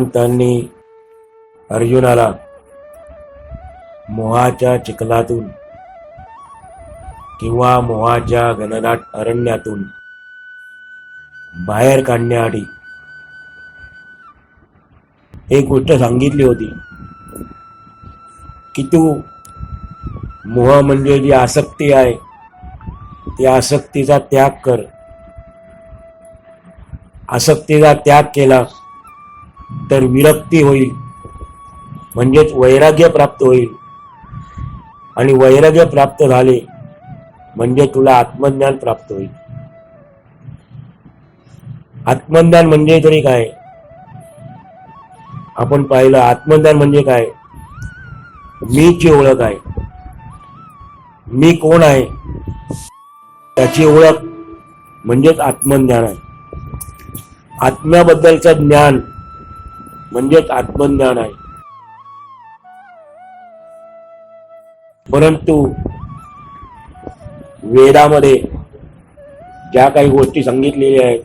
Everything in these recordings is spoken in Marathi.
भगवंतांनी अर्जुनाला मोहाच्या चिखलातून किंवा मोहाच्या घनदाट अरण्यातून बाहेर काढण्यासाठी एक गोष्ट सांगितली होती की तू मोह म्हणजे जी आसक्ती आहे त्या आसक्तीचा त्याग कर. आसक्तीचा त्याग केला तर विरक्ती होईल, म्हणजेच वैराग्य प्राप्त होईल. आणि वैराग्य प्राप्त झाले म्हणजे तुला आत्मज्ञान प्राप्त होईल. आत्मज्ञान म्हणजे तरी काय? आपण पाहिलं आत्मज्ञान म्हणजे काय? मीची ओळख आहे. मी कोण आहे त्याची ओळख म्हणजेच आत्मज्ञान आहे. आत्म्याबद्दलचं ज्ञान म्हणजेच आत्मज्ञान आहे. परंतु वेदामध्ये ज्या काही गोष्टी सांगितलेल्या आहेत,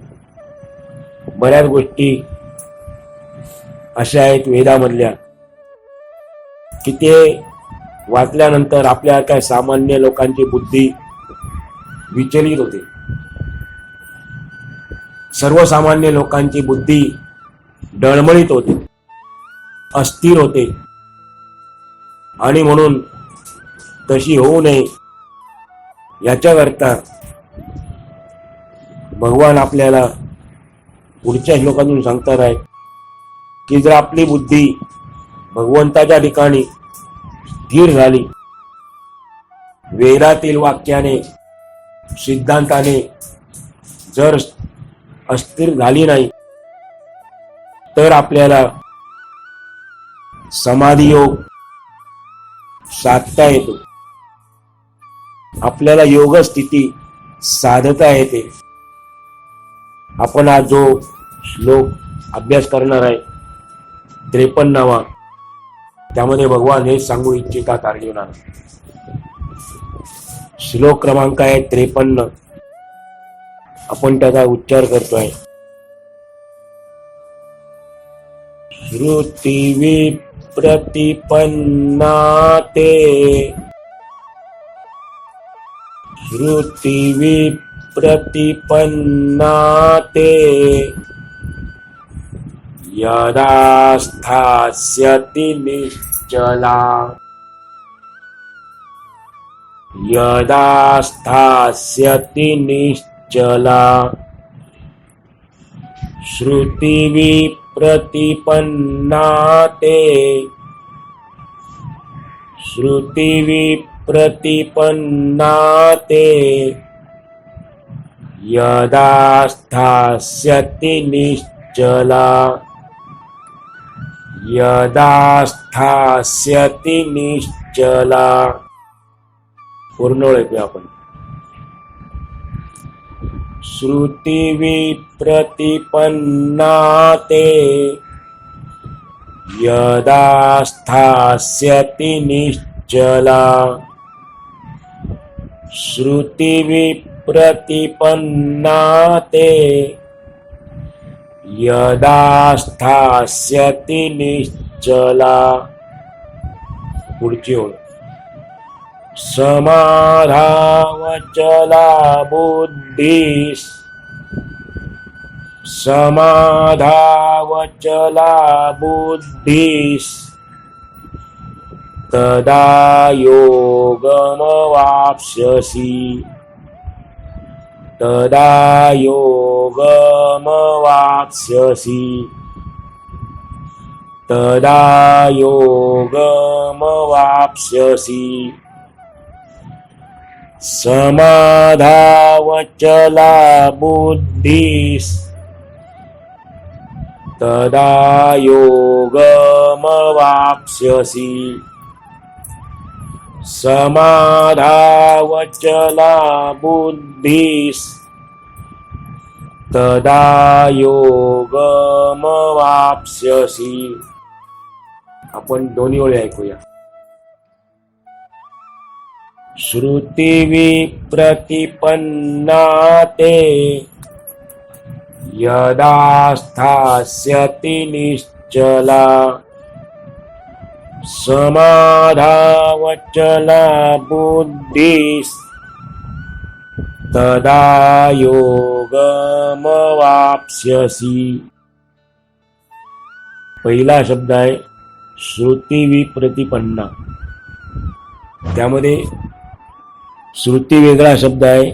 बऱ्याच गोष्टी अशा आहेत वेदामधल्या की ते वाचल्यानंतर आपल्या काय सामान्य लोकांची बुद्धी विचलित होते. सर्वसामान्य लोकांची बुद्धी डळमळीत होते, अस्थिर होते. आणि म्हणून तशी होऊ नये याच्याकरता भगवान आपल्याला पुढच्या श्लोकातून सांगतात आहेत की जर आपली बुद्धी भगवंताच्या ठिकाणी स्थिर झाली, वेदातील वाक्याने सिद्धांताने जर अस्थिर झाली नाही, तर आपल्याला समाधी योग साधता येतो. आपल्याला योग स्थिती साधता येते. आपण आज जो श्लोक अभ्यास करणार आहे 53वा, त्यामध्ये भगवान हे सांगू इच्छितात अर्जुनाला. श्लोक क्रमांक आहे 53. आपण त्याचा उच्चार करतोय. श्रुती विप्रतिपन्ना ते, श्रुती विप्रतिपन्ना ते, यदा स्थास्यति निश्चला, यदा स्थास्यति निश्चला. श्रुति विप्रतिपन्ना ते, श्रुति विप्रतिपन्ना ते, यदा स्थास्यति निश्चला, यदा स्थास्यति निश्चला. पूर्ण ऐकूया आपण. श्रुती विप्रतिपन्ना ते, यदा स्थास्यति निश्चला, श्रुति विप्रतिपन्ना ते, यदा स्थास्यति निश्चला. पुढची ओळ. समाधावचला बुद्धिस, समाधावचला बुद्धिस, तदा योगमवाप्स्यसि, तदा योगमवाप्स्यसि, तदा योगमवाप्स्यसि. समाधावचला बुद्धिस, तदा योगमवाप्स्यसि. समाधावचला बुद्धिस, तदा योगमवाप्स्यसि. आपण दोन्ही ओळी ऐकूया. श्रुति विप्रतिपन्ना ते, यदा स्थास्यति निश्चला, वचला समाधावचला बुद्धीस तदा योगमवाप्स्यसि. पहिला शब्द आहे श्रुती विप्रतिपन्ना. त्यामध्ये श्रुती वेगळा शब्द आहे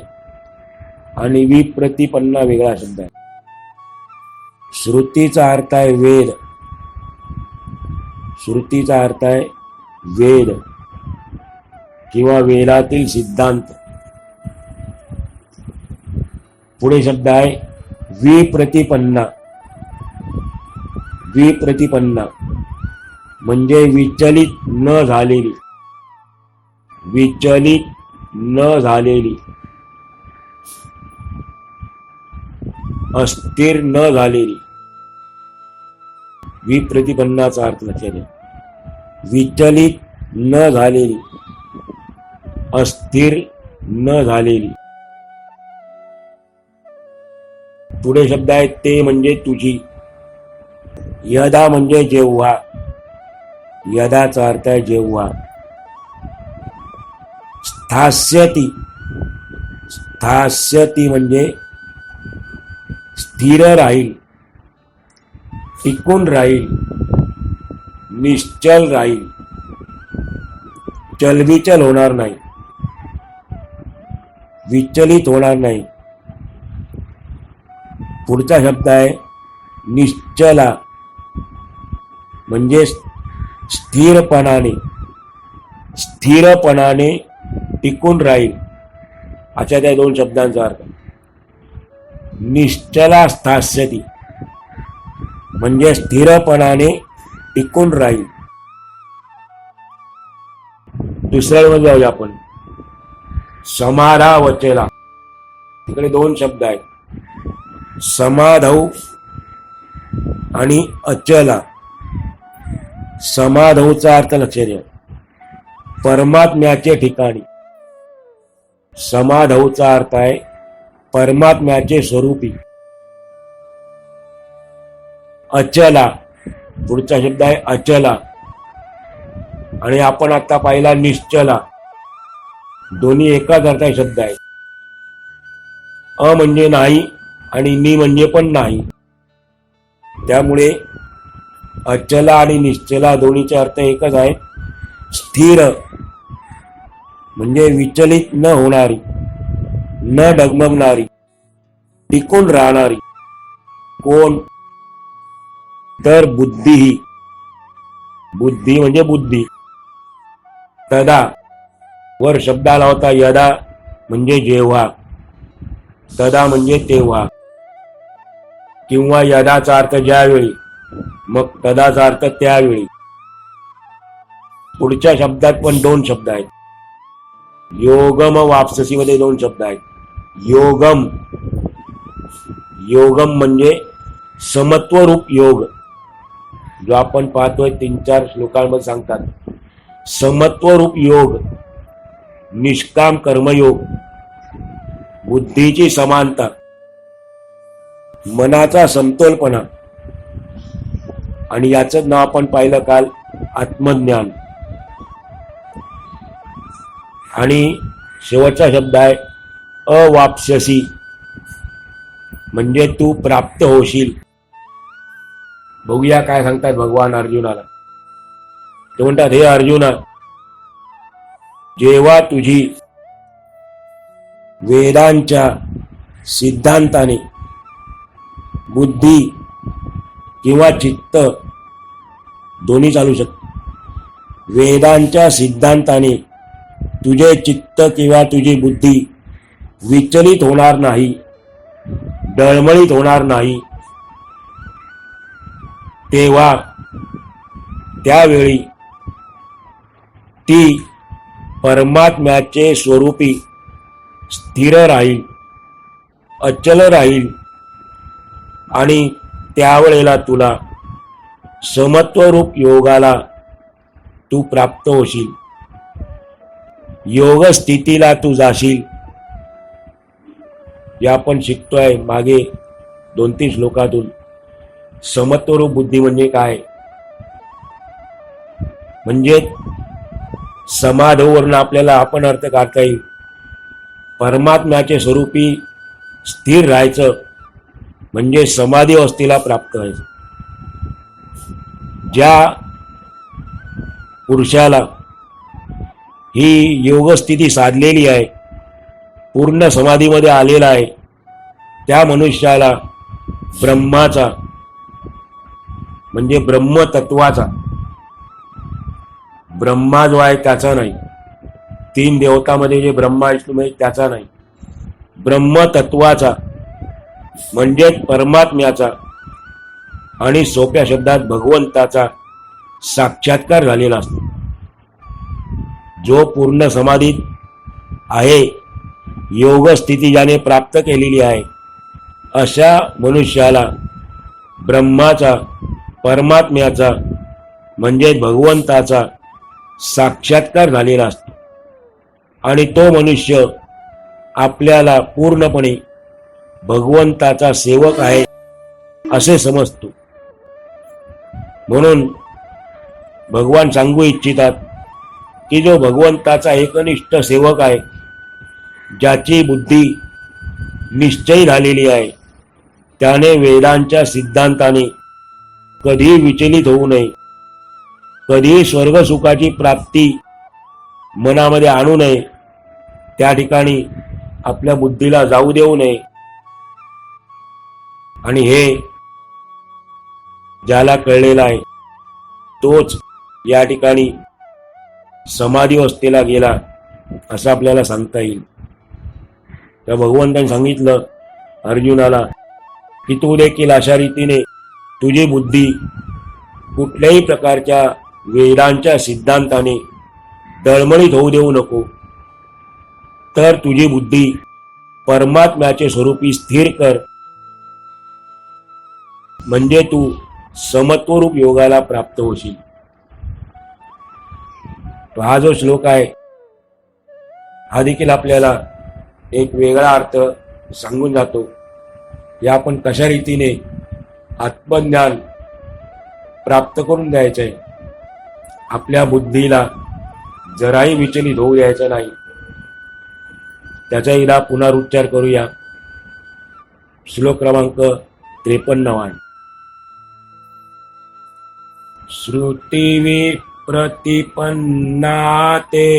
आणि विप्रतिपन्ना वेगळा शब्द आहे. श्रुतीचा अर्थ आहे वेद. श्रुतीचा अर्थ आहे वेद किंवा वेदातील सिद्धांत. पुढे शब्द आहे विप्रतिपन्ना. विप्रतिपन्ना म्हणजे विचलित न झालेली. विचलित न झालेली, अस्थिर न झालेली. विप्रतिपन्नाचा अर्थ लक्षात घ्या. विचलित न झालेली, अस्थिर न झालेली. पुढे शब्द आहे ते म्हणजे तुझी. यदा म्हणजे जेव्हा. यदाचा अर्थ आहे जेव्हा. स्थास्यति. स्थास्यति म्हणजे स्थिर राहील, टिकून राहील, निश्चल राहील, चलबिचल होणार नाही, विचलित होणार नाही. पुढचा शब्द आहे निश्चला म्हणजे स्थिरपणाने. स्थिरपणाने टिकून राहील अशा त्या दोन शब्दांचा अर्थ. निश्चला स्थास्यति म्हणजे स्थिरपणाने टिकून राहील. दुसऱ्यामध्ये जाऊया आपण. समाधा वचला. इकडे दोन शब्द आहेत, समाधौ आणि अचला. समाधौचा अर्थ लक्षात घ्या, परमात्म्याचे ठिकाणी. समाधौचा अर्थ आहे परमात्म्याचे स्वरूपी. अचला पुढचा शब्द आहे अचला. आणि आपण आता पाहिला निश्चला. दोन्ही एकाच अर्थाचे शब्द आहेत. अ म्हणजे नाही आणि नि म्हणजे पण नाही. त्यामुळे अचला आणि निश्चला दोन्हीचे अर्थ एकच आहे. स्थिर म्हणजे विचलित न होणारी, न डगमगणारी, टिकून राहणारी. कोण? तर बुद्धी ही. बुद्धी म्हणजे बुद्धी. तदा वर शब्द आला होता यदा म्हणजे जेव्हा, तदा म्हणजे तेव्हा, किंवा यदाचा अर्थ ज्यावेळी, मग तदाचा अर्थ त्यावेळी. पुढच्या शब्दात पण दोन शब्द आहेत. योगम वापससी मध्ये दोन शब्द आहेत. योगम. योगम म्हणजे समत्वरूप योग, जो आपण पाहतोय 3-4 श्लोकांमध्ये सांगतात. समत्वरूप योग, निष्काम कर्मयोग, बुद्धीची समानता, मनाचा समतोलपणा. आणि याचं नाव आपण पाहिलं काल आत्मज्ञान. आणि शेवटचा शब्द आहे अवाप्स्यसी म्हणजे तू प्राप्त होशील. बघूया काय सांगतात भगवान अर्जुनाला. ते म्हणतात, हे अर्जुना, जेव्हा तुझी वेदांच्या सिद्धांताने बुद्धी किंवा चित्त, दोन्ही चालू शकते, वेदांच्या सिद्धांताने तुझे चित्त किंवा तुझी बुद्धी विचलित होणार नाही, डळमळीत होणार नाही, तेव्हा त्यावेळी ती परमात्म्याचे स्वरूपी स्थिर राहील, अचल राहील. आणि त्यावेळेला तुला समत्वरूप योगाला तू प्राप्त होशील, योग स्थितीला तू जाशील. जे आपण शिकतोय मागे 2-3 श्लोकातून, समत्वरूप बुद्धी म्हणजे काय? म्हणजे समाधीवरून आपल्याला आपण अर्थ काढता येईल. परमात्म्याचे स्वरूपी स्थिर राहायचं म्हणजे समाधी अवस्थेला प्राप्त व्हायचं. ज्या पुरुषाला ही योगस्थिती साधलेली आहे, पूर्ण समाधीमध्ये आलेला आहे, त्या मनुष्याला ब्रह्माचा म्हणजे ब्रह्मतत्वाचा, ब्रह्मा जो आहे त्याचा नाही, 3 देवतामध्ये जे ब्रह्मा विष्णू त्याचा नाही, ब्रह्मतत्वाचा म्हणजेच परमात्म्याचा आणि सोप्या शब्दात भगवंताचा साक्षात्कार झालेला असतो. जो पूर्ण समाधीत आहे, योग स्थिती ज्याने प्राप्त केलेली आहे, अशा मनुष्याला ब्रह्माचा, परमात्म्याचा म्हणजे भगवंताचा साक्षात्कार झालेला असतो. आणि तो मनुष्य आपल्याला पूर्णपणे भगवंताचा सेवक आहे असे समजतो. म्हणून भगवान सांगू इच्छितात की जो भगवंताचा एकनिष्ठ सेवक आहे, ज्याची बुद्धी निश्चय झालेली आहे, त्याने वेदांच्या सिद्धांताने कधी विचलित होऊ नये, कधी स्वर्गसुखाची प्राप्ती मनामध्ये आणू नये, त्या ठिकाणी आपल्या बुद्धीला जाऊ देऊ नये. आणि हे ज्याला कळलेला आहे तोच या ठिकाणी समाधी अवस्थेला गेला असं आपल्याला सांगता येईल. तर भगवंतांनी सांगितलं अर्जुनाला की तू देखील अशा रीतीने तुझी बुद्धी कुठल्याही प्रकारच्या वेदांच्या सिद्धांताने तळमळीत होऊ देऊ नको, तर तुझी बुद्धी परमात्म्याचे स्वरूपी स्थिर कर, म्हणजे तू समत्वरूप योगाला प्राप्त होशील. तो हा जो श्लोक आहे हा देखील आपल्याला एक वेगळा अर्थ सांगून जातो. या आपण कशा रीतीने आत्मज्ञान प्राप्त करून द्यायचं आहे, आपल्या बुद्धीला जराही विचलित होऊ द्यायचं नाही. त्याचा एकदा पुनरुच्चार करूया. श्लोक क्रमांक 53. श्रुती प्रतिपन्ना ते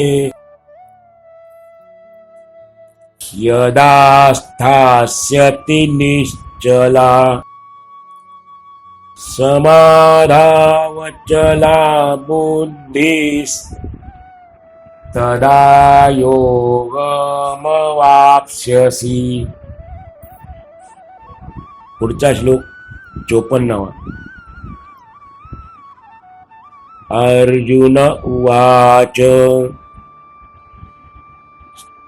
यदा स्थास्यति निश्चला समाधावचला बुद्धिस् तदा योगमवाप्स्यसि. पुढचा श्लोक 54. अर्जुन उवाच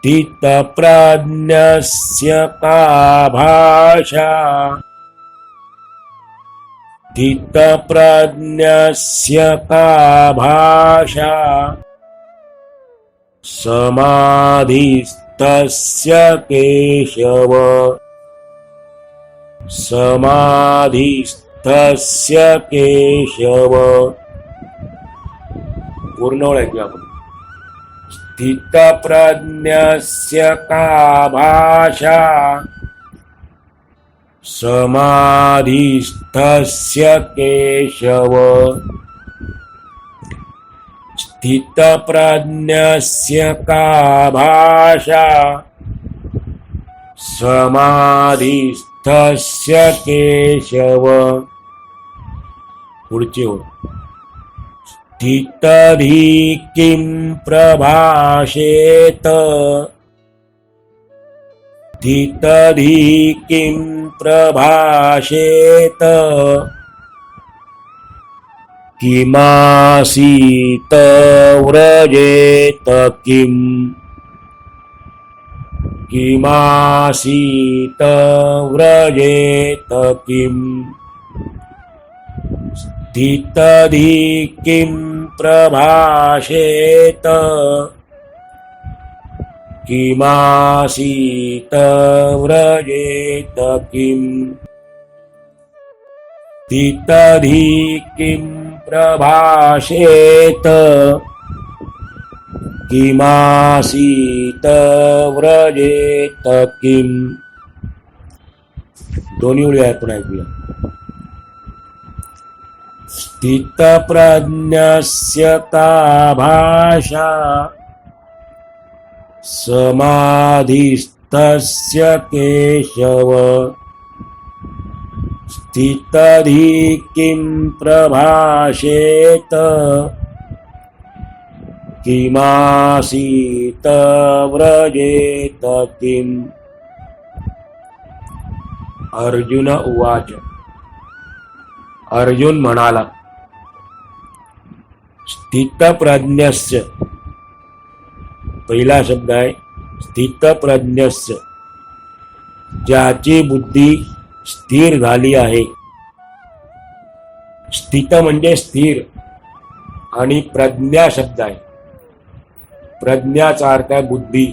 स्थितप्रज्ञस्य का भाषा स्थितप्रज्ञस्य का भाषा समाधिस्थस्य केशव समाधिस्थस्य केशव. पूर्ण ओळ ऐकूया आपण. स्थितप्रज्ञस्य का भाषा समाधिस्थस्य केशव स्थितप्रज्ञस्य का भाषा समाधिस्थस्य केशव. पुढची ओळ. स्थितधी किं प्रभाषेत स्थितधी किं प्रभाषेत किमासीत व्रजेत किं किमासीत व्रजेत किं स्थितधी किं प्रभाषेत किमासीत व्रजेत किं स्थितधी किं प्रभाषेत किमासीत व्रजेत किम. दोन्ही ओळी आपण ऐकूया. स्थितप्रज्ञस्य का भाषा समाधिस्थस्य केशव स्थितधी किं प्रभाषेत किमासीत व्रजेत किम. अर्जुन उवाच. अर्जुन म्हणाला. स्थितप्रज्ञस्य पहिला शब्द आहे स्थितप्रज्ञस्य, ज्याची बुद्धी स्थिर झाली आहे. स्थित म्हणजे स्थिर आणि प्रज्ञा शब्द आहे. प्रज्ञाचा अर्थ आहे बुद्धी.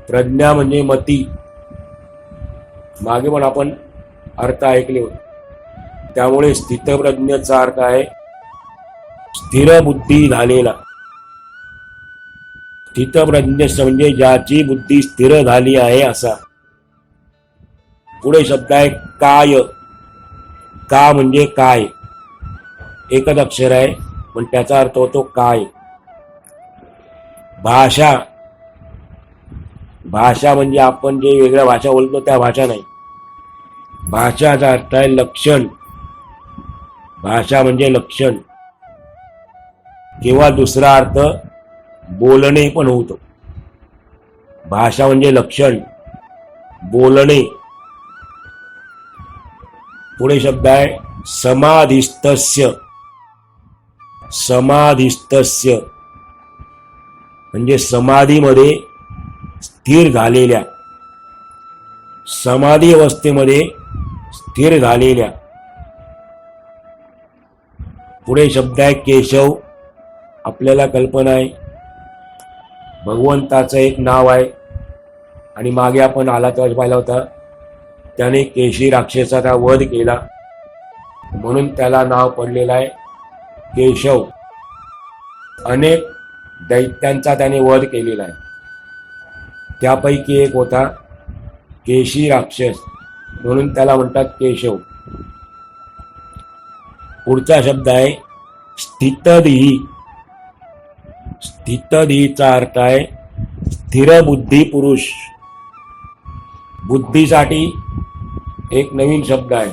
प्रज्ञा म्हणजे मती. मागे पण आपण अर्थ ऐकले होते. त्यामुळे स्थितप्रज्ञेचा अर्थ आहे स्थिर बुद्धी झालेला. स्थितप्रज्ञ म्हणजे ज्याची बुद्धी स्थिर झाली आहे असा. पुढे शब्द आहे काय. का म्हणजे काय, एकच अक्षर आहे पण त्याचा अर्थ होतो काय. भाषा. भाषा म्हणजे आपण जे वेगळ्या भाषा बोलतो त्या भाषा नाही. भाषाचा अर्थ आहे लक्षण. भाषा म्हणजे लक्षण किंवा दुसरा अर्थ बोलणे पण होतो. भाषा म्हणजे लक्षण, बोलणे. पुढे शब्द आहे समाधिस्थस्य. समाधिस्थस्य म्हणजे समाधीमध्ये स्थिर झालेल्या, समाधी अवस्थेमध्ये स्थिर झालेल्या. पुढे शब्द आहे केशव. आपल्याला कल्पना आहे भगवंताचं एक नाव आहे आणि मागे आपण आला तर पाहिला होता त्याने केशी राक्षसाचा वध केला म्हणून त्याला नाव पडलेलं आहे केशव. अनेक दैत्यांचा त्याने वध केलेला आहे. त्यापैकी एक होता केशी राक्षस म्हणून त्याला म्हणतात केशव. पुढचा शब्द आहे स्थितधी. स्थितधीचा अर्थ आहे स्थिर बुद्धी पुरुष. बुद्धीसाठी एक नवीन शब्द आहे.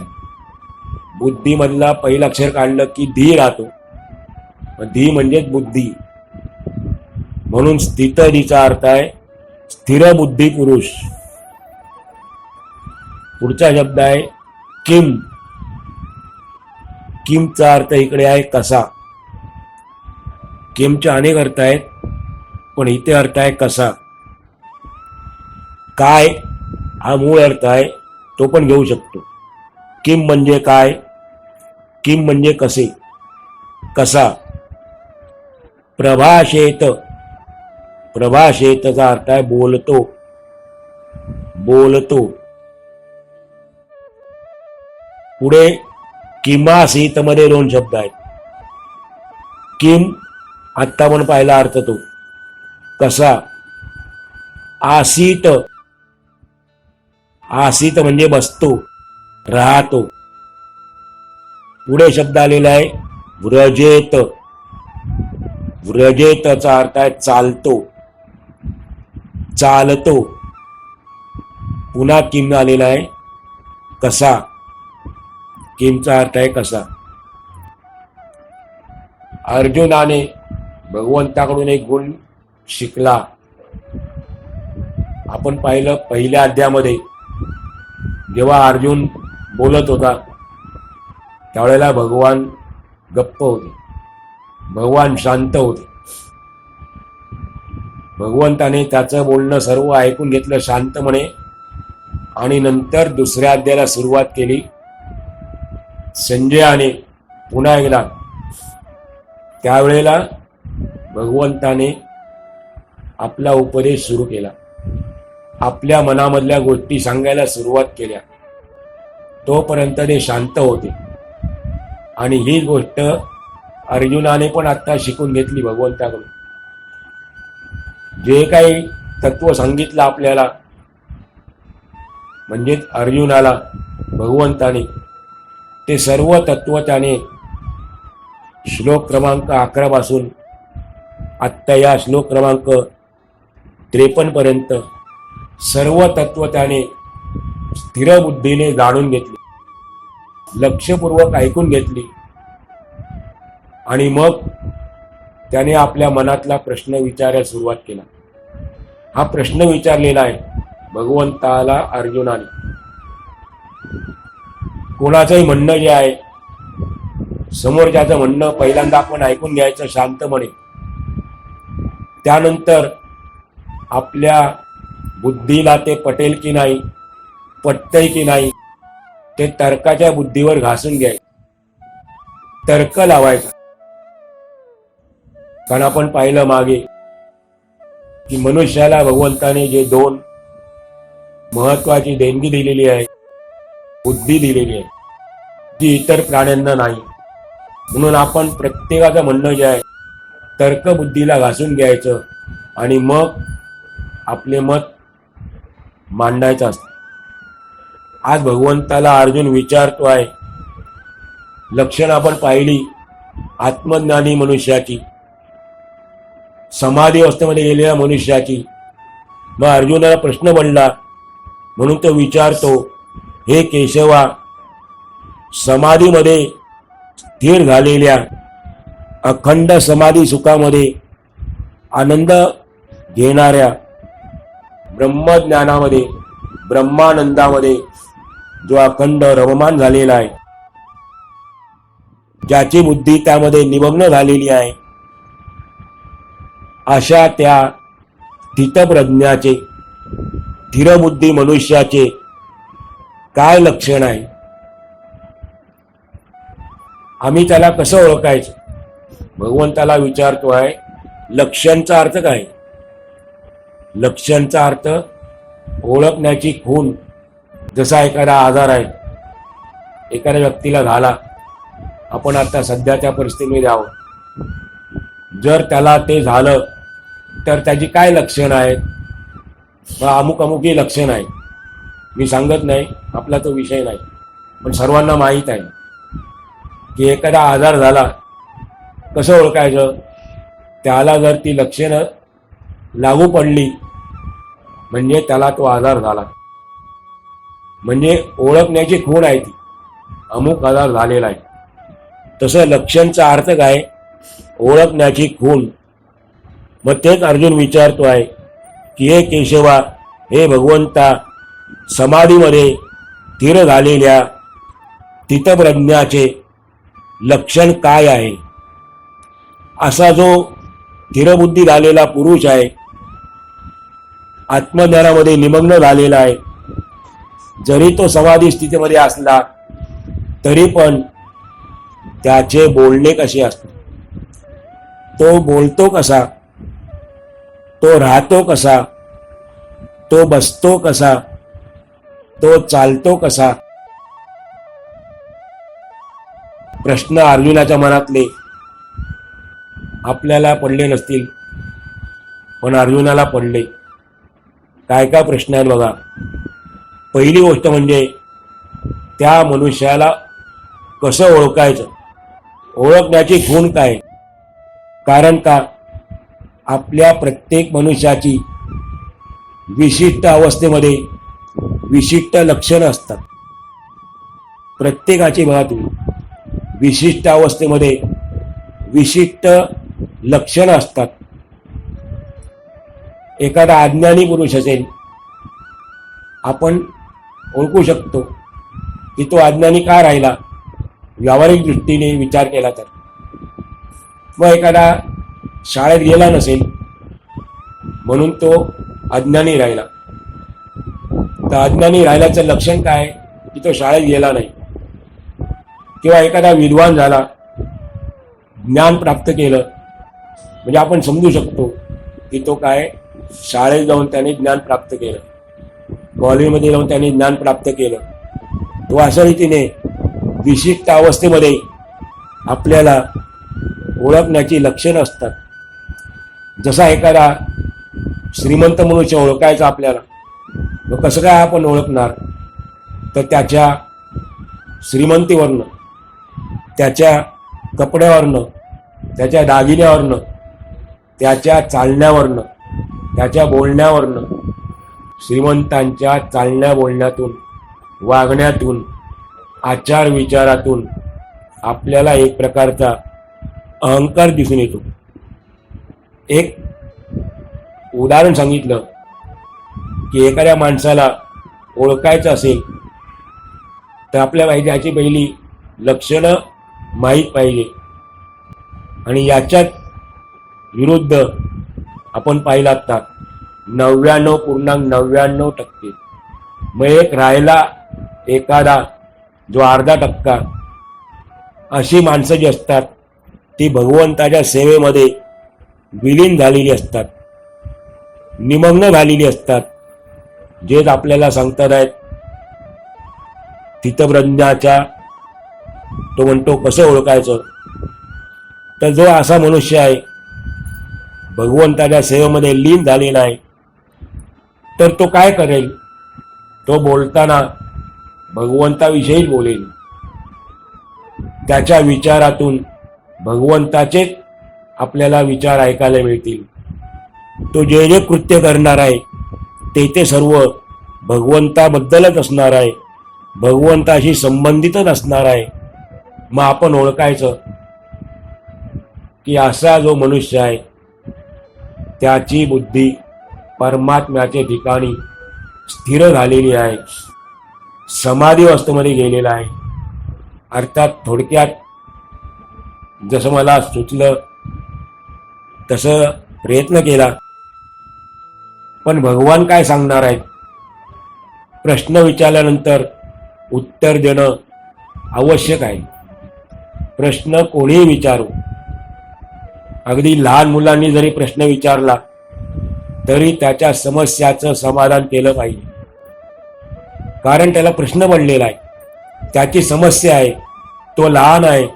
बुद्धीमधला पहिलं अक्षर काढलं की धी राहतो. धी म्हणजेच बुद्धी. म्हणून स्थितधीचा अर्थ आहे स्थिर बुद्धी पुरुष. पुढचा शब्द आहे किम. किमचा अर्थ इकडे आहे कसा. किमचे अनेक अर्थ आहेत पण इथे अर्थ आहे कसा. काय हा मूळ अर्थ आहे, तो पण घेऊ शकतो. किम म्हणजे काय, किम म्हणजे कसे, कसा. प्रभाषेत. प्रभाषेतचा अर्थ आहे बोलतो, बोलतो. पुढे किमासीत मध्ये दोन शब्द आहेत. किम आत्ता पण पाहिला अर्थ तो कसा. आसीत. आसीत म्हणजे बसतो, राहतो. पुढे शब्द आलेला आहे व्रजेत. व्रजेतचा अर्थ आहे चालतो, चालतो. पुन्हा किम आलेला आहे कसा. किमचा अर्थ आहे कसा. अर्जुनाने भगवंताकडून एक गुण शिकला. आपण पाहिलं पहिल्या अध्यायामध्ये जेव्हा अर्जुन बोलत होता त्यावेळेला भगवान गप्प होते, भगवान शांत होते. भगवंताने त्याचं बोलणं सर्व ऐकून घेतलं शांतपणे आणि नंतर दुसऱ्या अध्यायाला सुरुवात केली. संजयाने पुन्हा एकदा त्यावेळेला भगवंताने आपला उपदेश सुरू केला. आपल्या मनामधल्या गोष्टी सांगायला सुरुवात केल्या. तोपर्यंत ते शांत होते. आणि ही गोष्ट अर्जुनाने पण आता शिकून घेतली भगवंताकडून. जे काही तत्व सांगितलं आपल्याला, म्हणजेच अर्जुनाला भगवंताने, ते सर्व तत्व त्याने श्लोक क्रमांक 11 पासून आत्ता या श्लोक क्रमांक 53 पर्यंत सर्व तत्व त्याने स्थिर बुद्धीने जाणून घेतली, लक्षपूर्वक ऐकून घेतली. आणि मग त्याने आपल्या मनातला प्रश्न विचारायला सुरुवात केला. हा प्रश्न विचारलेला आहे भगवंताला अर्जुनाने. कोणाचंही म्हणणं जे आहे, समोरच्याचं म्हणणं पहिल्यांदा आपण ऐकून घ्यायचं शांतपणे. त्यानंतर आपल्या बुद्धीला ते पटेल की नाही, पटतंय की नाही, ते तर्काच्या बुद्धीवर घासून घ्यायचं, तर्क लावायचा. कारण आपण पाहिलं मागे की मनुष्याला भगवंताने जे 2 महत्वाची देणगी दिलेली आहे, बुद्धी दिलेली आहे, जी इतर प्राण्यांना नाही. म्हणून आपण प्रत्येकाचं म्हणणं जे आहे तर्कबुद्धीला घासून घ्यायचं आणि मग आपले मत मांडायचं असतं. आज भगवंताला अर्जुन विचारतो आहे, लक्षण आपण पाहिली आत्मज्ञानी मनुष्याची, समाधी अवस्थेमध्ये गेलेल्या मनुष्याची. मग अर्जुनाला प्रश्न पडला म्हणून तो विचारतो, हे केशवा, समाधीमध्ये स्थिर झालेल्या अखंड समाधी सुखामध्ये आनंद घेणाऱ्या ब्रह्मज्ञानामध्ये, ब्रह्मानंदामध्ये जो अखंड रममान झालेला आहे, ज्याची बुद्धी त्यामध्ये निमग्न झालेली आहे, अशा त्या स्थितप्रज्ञाचे, स्थिरबुद्धी मनुष्याचे काय लक्षण आहे? आम्ही त्याला कसं ओळखायचं? भगवंताला विचारतो आहे. लक्षणचा अर्थ काय? लक्षणचा अर्थ ओळखण्याची खूण. जसा एखादा आजार आहे, एखाद्या व्यक्तीला झाला, आपण आता सध्याच्या परिस्थितीमध्ये आहोत, जर त्याला ते झालं तर त्याची काय लक्षणं आहेत? अमुक अमुक ही लक्षण आहे. मी सांगत नाही, आपला तो विषय नाही, पण सर्वांना माहीत आहे की एखादा आजार झाला कसं ओळखायचं? त्याला जर ती लक्षणं लागू पडली म्हणजे त्याला तो आजार झाला. म्हणजे ओळखण्याची खूण आहे ती, अमुक आजार झालेला आहे. तसं लक्षणचा अर्थ काय? ओळखण्याची खूण. मग तेच अर्जुन विचारतो आहे की हे केशवा, हे भगवंता, समाधीमध्ये स्थिर झालेल्या स्थितप्रज्ञाचे लक्षण काय आहे? असा जो स्थिरबुद्धी झालेला पुरुष आहे, आत्मज्ञानामध्ये निमग्न झालेला आहे, जरी तो समाधी स्थितीमध्ये असला तरी पण त्याचे बोलणे कसे असते? तो बोलतो कसा? तो राहतो कसा? तो बसतो कसा? तो चालतो कसा? प्रश्न अर्जुनाच्या मनातले आपल्याला पडले नसतील, पण अर्जुनाला पडले. काय काय प्रश्न आहेत बघा. पहिली गोष्ट म्हणजे त्या मनुष्याला कसं ओळखायचं? ओळखण्याची खूण काय? कारण का आपल्या प्रत्येक मनुष्याची विशिष्ट अवस्थेमध्ये विशिष्ट लक्षणं असतात. प्रत्येकाची बघा तुम्ही, विशिष्ट अवस्थेमध्ये विशिष्ट लक्षणं असतात. एखादा अज्ञानी पुरुष असेल, आपण ओळखू शकतो की तो अज्ञानी का राहिला, व्यावहारिक दृष्टीने विचार केला तर. मग एखादा शाळेत गेला नसेल म्हणून तो अज्ञानी राहिला, तर अज्ञानी राहिल्याचं लक्षण काय? की तो शाळेत गेला नाही. किंवा एखादा विद्वान झाला, ज्ञान प्राप्त केलं, म्हणजे आपण समजू शकतो की तो काय, शाळेत जाऊन त्याने ज्ञान प्राप्त केलं, कॉलेजमध्ये जाऊन त्याने ज्ञान प्राप्त केलं. तो अशा रीतीने विशिष्ट अवस्थेमध्ये आपल्याला ओळखण्याची लक्षणं असतात. जसा एखादा श्रीमंत मनुष्य ओळखायचा आपल्याला, मग कसं काय आपण ओळखणार? तर त्याच्या श्रीमंतीवरनं, त्याच्या कपड्यावरनं, त्याच्या दागिन्यावरनं, त्याच्या चालण्यावरनं, त्याच्या बोलण्यावरनं. श्रीमंतांच्या चालण्या बोलण्यातून, वागण्यातून, आचार विचारातून आपल्याला एक प्रकारचा अहंकार दिसून येतो. एक उदाहरण सांगितलं की एखाद्या माणसाला ओळखायचं असेल तर आपल्याला याची पहिली लक्षणं माहीत पाहिजे. आणि याच्यात विरुद्ध आपण पाहिलं आता 99.99%. मग एक राहिला एखादा जो अर्धा टक्का, अशी माणसं जी असतात ती भगवंताच्या सेवेमध्ये विलीन झालेली असतात, निमग्न झालेली असतात. जेच आपल्याला सांगतात आहेत स्थितप्रज्ञाच्या, तो म्हणतो कसं ओळखायचं. तर जो असा मनुष्य आहे भगवंताच्या सेवेमध्ये लीन झालेला आहे, तर तो काय करेल? तो बोलताना भगवंताविषयीच बोलेल. त्याच्या विचारातून भगवंताचेच आपल्याला विचार ऐकायला मिळतील. तो जे जे कृत्य करणार आहे ते सर्व भगवंताबद्दलच असणार आहे, भगवंताशी संबंधितच असणार आहे. मग आपण ओळखायचं की असा जो मनुष्य आहे त्याची बुद्धी परमात्म्याच्या ठिकाणी स्थिर झालेली आहे, समाधी अवस्थेमध्ये गेलेला आहे. अर्थात थोडक्यात जसं मला सुचलं तसं प्रयत्न केला. पण भगवान काय सांगणार आहेत? प्रश्न विचारल्यानंतर उत्तर देणं आवश्यक आहे. प्रश्न कोणीही विचारू, अगदी लहान मुलांनी जरी प्रश्न विचारला तरी त्याच्या समस्याचं समाधान केलं पाहिजे. कारण त्याला प्रश्न पडलेला आहे, त्याची समस्या आहे, तो लहान आहे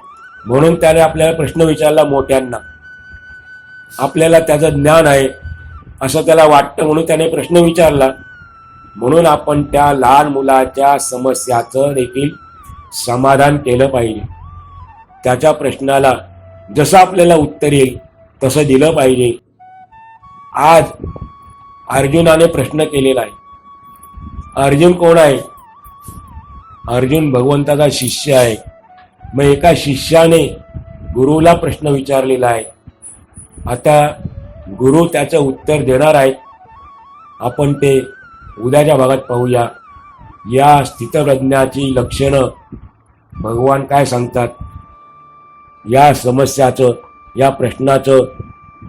म्हणून त्याने आपल्याला प्रश्न विचारला. मोठ्यांना आपल्याला त्याचं ज्ञान आहे असं त्याला वाटतं म्हणून त्याने प्रश्न विचारला. म्हणून आपण त्या लहान मुलाच्या समस्याचं देखील समाधान केलं पाहिजे. त्याच्या प्रश्नाला जसं आपल्याला उत्तर येईल तसं दिलं पाहिजे. आज अर्जुनाने प्रश्न केलेला आहे. अर्जुन कोण आहे? अर्जुन भगवंताचा शिष्य आहे. मग एका शिष्याने गुरुला प्रश्न विचारलेला आहे. आता गुरु त्याचं उत्तर देणार आहेत. आपण ते उद्याच्या भागात पाहूया. या स्थितप्रज्ञाची लक्षणं भगवान काय सांगतात, या समस्याचं, या प्रश्नाचं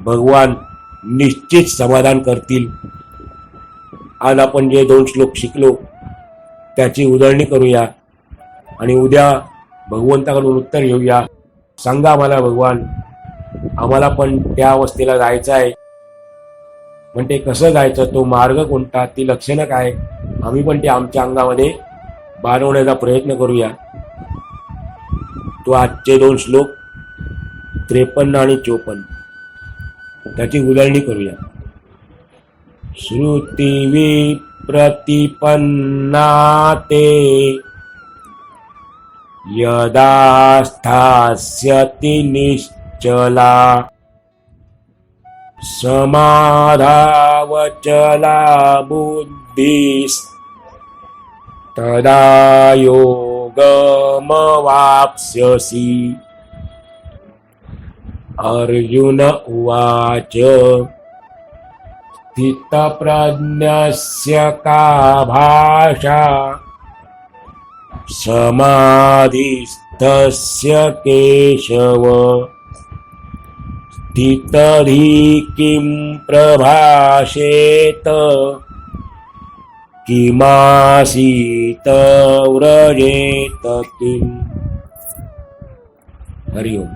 भगवान निश्चित समाधान करतील. आज आपण जे 2 श्लोक शिकलो त्याची उधळणी करूया आणि उद्या भगवंताकडून उत्तर घेऊया. सांगा मला भगवान, आम्हाला पण त्या अवस्थेला जायचं आहे, पण ते कसं जायचं, तो मार्ग कोणता, ती लक्षणं काय, आम्ही पण ते आमच्या अंगामध्ये बाळगण्याचा प्रयत्न करूया. तो आजचे 2 श्लोक 53 आणि 54 त्याची उधळणी करूया. श्रुती प्रतिपन्ना ते यदा स्थास्यति निश्चला समाधावचला बुद्धिस् तदा योगमवाप्स्यसि. अर्जुन उवाच स्थितप्रज्ञस्य का भाषा समाधिस्थस्य केशव. स्थितधि किं प्रभाषेत किमासीत व्रजेत किम्. हरि ओम.